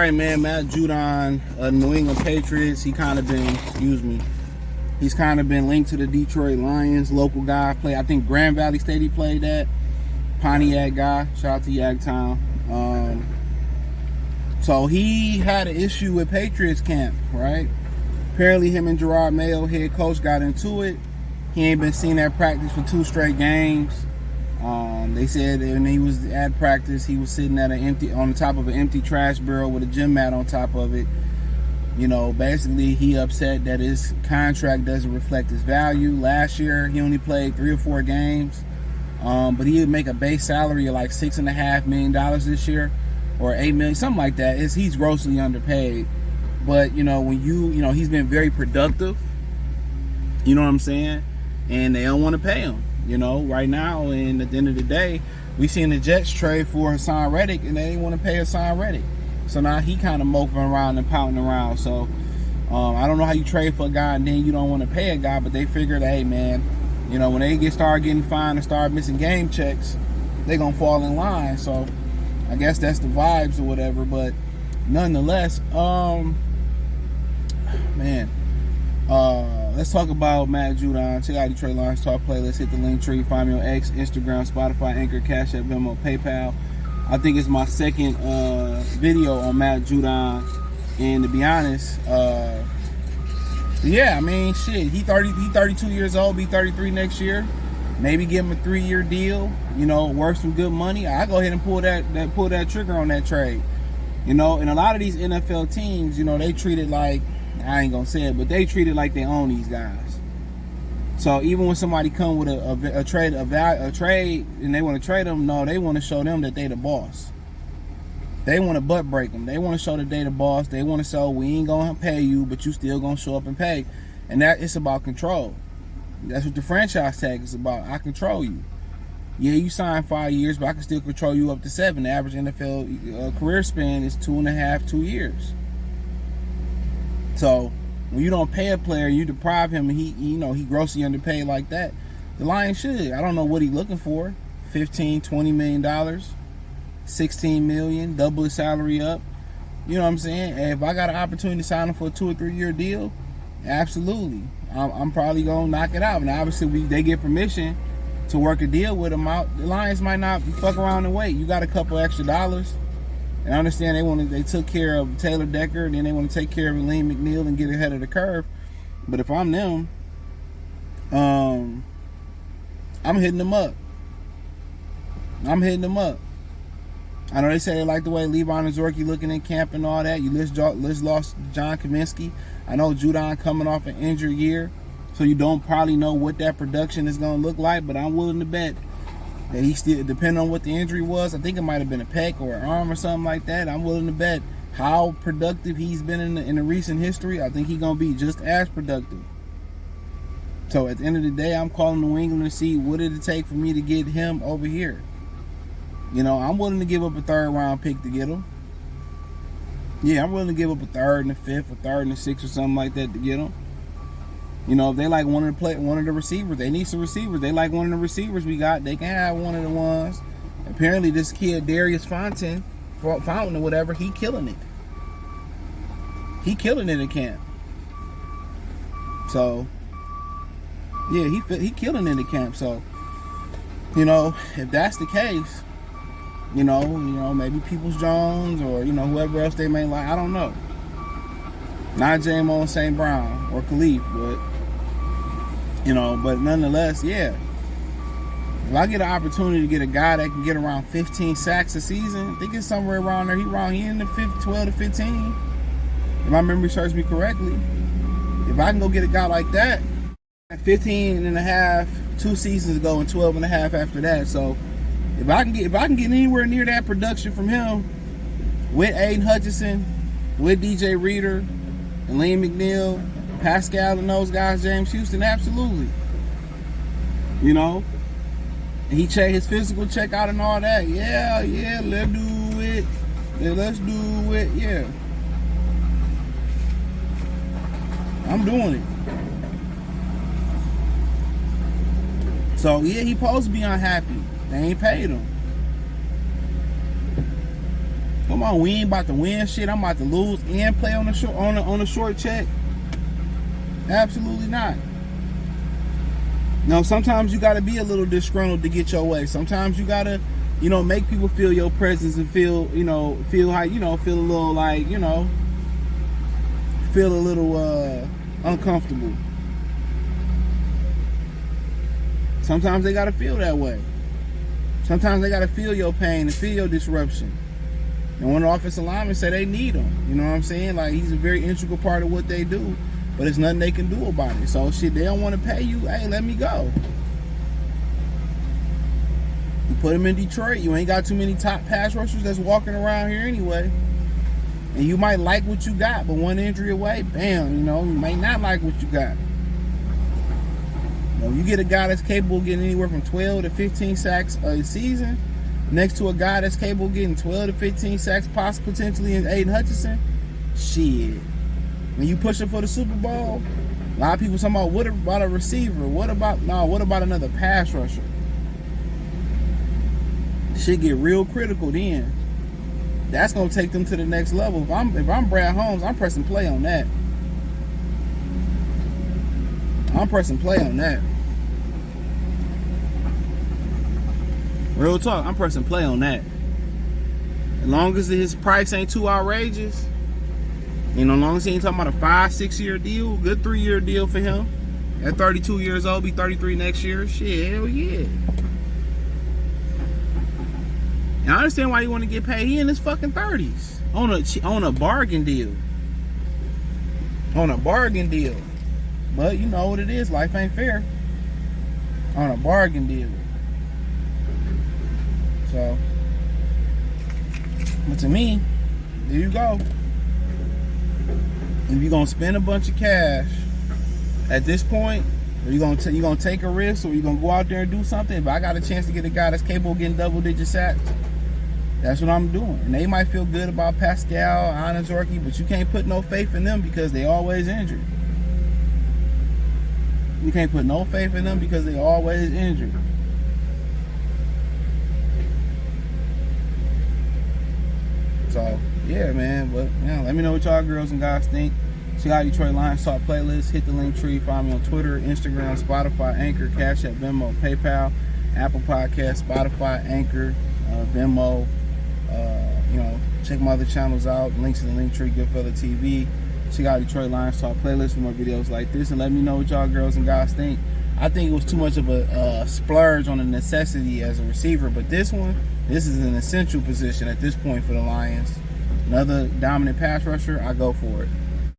right, man. Matt Judon, New England Patriots. He's kind of been linked to the Detroit Lions. Local guy. I think Grand Valley State he played at. Pontiac guy. Shout out to Yagtown. So he had an issue with Patriots camp, right? Apparently him and Gerard Mayo, head coach, got into it. He ain't been seen at practice for 2 straight games. They said when he was at practice, he was sitting on the top of an empty trash barrel with a gym mat on top of it. You know, basically he upset that his contract doesn't reflect his value. Last year he only played 3 or 4 games, but he would make a base salary of like $6.5 million this year, or $8 million, something like that. He's grossly underpaid. But you know, when he's been very productive. You know what I'm saying? And they don't want to pay him. You know, right now, and at the end of the day, we seen the Jets trade for Hassan Reddick, and they didn't want to pay Hassan Reddick. So now he kind of moping around and pouting around. So I don't know how you trade for a guy and then you don't want to pay a guy, but they figured, hey man, you know, when they start getting fined and start missing game checks, they're gonna fall in line. So I guess that's the vibes or whatever. But nonetheless, let's talk about Matt Judon. Check out Detroit Lions Talk playlist. Hit the link tree. Find me on X, Instagram, Spotify, Anchor, Cash App, Venmo, PayPal. I think it's my second video on Matt Judon. And to be honest, yeah, I mean, shit. He 32 years old. Be 33 next year. Maybe give him a 3-year deal. You know, worth some good money. I go ahead and pull that trigger on that trade. You know, and a lot of these NFL teams, you know, they treat it like, I ain't gonna say it, but they treat it like they own these guys. So even when somebody come with a trade, and they want to trade them, no, they want to show them that they the boss. They want to butt break them. They want to show that they the boss. They want to show we ain't gonna pay you, but you still gonna show up and pay. And that it's about control. That's what the franchise tag is about. I control you. Yeah, you signed 5 years, but I can still control you up to 7. The average NFL career span is 2.5, 2 years. So when you don't pay a player, you deprive him, and he grossly underpaid like that. The Lions should. I don't know what he's looking for. $15, $20 million, $16 million, double his salary up. You know what I'm saying? And if I got an opportunity to sign him for a 2 or 3 year deal, absolutely, I'm probably gonna knock it out. And obviously, they get permission to work a deal with him out. The Lions might not fuck around and wait. You got a couple extra dollars. And I understand they took care of Taylor Decker, and then they want to take care of Elaine McNeil and get ahead of the curve. But if I'm them, I'm hitting them up. I know they say they like the way Levon and Zorky looking in camp and all that. You lost John Kaminsky. I know Judon coming off an injured year, so you don't probably know what that production is going to look like, but I'm willing to bet that he still, depending on what the injury was, I think it might have been a pec or an arm or something like that. I'm willing to bet how productive he's been in the recent history. I think he's going to be just as productive. So at the end of the day, I'm calling New England to see what did it take for me to get him over here. You know, I'm willing to give up a 3rd round pick to get him. Yeah, I'm willing to give up a 3rd and a 5th, a 3rd and a 6th or something like that to get him. You know, if they like one of the receivers, they need some receivers. They like one of the receivers we got, they can have one of the ones. Apparently this kid, Darius Fountain or whatever, he killing it. He killing it in camp. So, yeah, he killing it in camp. So, you know, if that's the case, you know, maybe Peoples Jones or, you know, whoever else they may like, I don't know. Not J-Mo St. Brown or Khalif, but you know, but nonetheless, yeah. If I get an opportunity to get a guy that can get around 15 sacks a season, I think it's somewhere around there. He in the 12 to 15. If my memory serves me correctly. If I can go get a guy like that, 15 and a half 2 seasons ago and 12 and a half after that. So if I can get anywhere near that production from him with Aiden Hutchinson, with DJ Reader, Elaine McNeil, Pascal and those guys, James Houston, absolutely. You know, and he checked his physical check out and all that. Yeah, let's do it. Yeah. I'm doing it. So yeah, he supposed to be unhappy. They ain't paid him. Come on, we ain't about to win shit. I'm about to lose and play on the short check. Absolutely not. No, sometimes you got to be a little disgruntled to get your way. Sometimes you got to, make people feel your presence and feel how, feel a little like, feel a little uncomfortable. Sometimes they got to feel that way. Sometimes they got to feel your pain and feel your disruption. And one of the offensive linemen said they need him. You know what I'm saying? Like, he's a very integral part of what they do. But there's nothing they can do about it. So, shit, they don't want to pay you. Hey, let me go. You put him in Detroit. You ain't got too many top pass rushers that's walking around here anyway. And you might like what you got, but one injury away, bam, you might not like what you got. You get a guy that's capable of getting anywhere from 12 to 15 sacks a season next to a guy that's capable of getting 12 to 15 sacks potentially in Aiden Hutchinson, shit. When you pushing for the Super Bowl, a lot of people talking about, what about a receiver? What about another pass rusher? Shit get real critical then. That's gonna take them to the next level. If I'm Brad Holmes, I'm pressing play on that. I'm pressing play on that. Real talk, I'm pressing play on that. As long as his price ain't too outrageous, as long as he ain't talking about a 5-6 year deal, good 3-year deal for him. At 32 years old, be 33 next year. Shit, hell yeah. And I understand why you want to get paid. He in his fucking 30s on a bargain deal. On a bargain deal. But you know what it is. Life ain't fair. On a bargain deal. So, but to me, there you go. If you're gonna spend a bunch of cash at this point, or you're gonna take a risk, or you're gonna go out there and do something. If I got a chance to get a guy that's capable of getting double-digit sacks, that's what I'm doing. And they might feel good about Pascal, Anazorki, but you can't put no faith in them because they always injured. You can't put no faith in them because they always injured. So, yeah, man. But, let me know what y'all girls and guys think. Check out Detroit Lions Talk playlist. Hit the link tree. Find me on Twitter, Instagram, Spotify, Anchor, Cash App, Venmo, PayPal, Apple Podcasts, Spotify, Anchor, Venmo. Check my other channels out. Links in the link tree. Goodfella TV. Check out Detroit Lions Talk playlist for more videos like this, and let me know what y'all girls and guys think. I think it was too much of a splurge on a necessity as a receiver, but this is an essential position at this point for the Lions. Another dominant pass rusher, I go for it.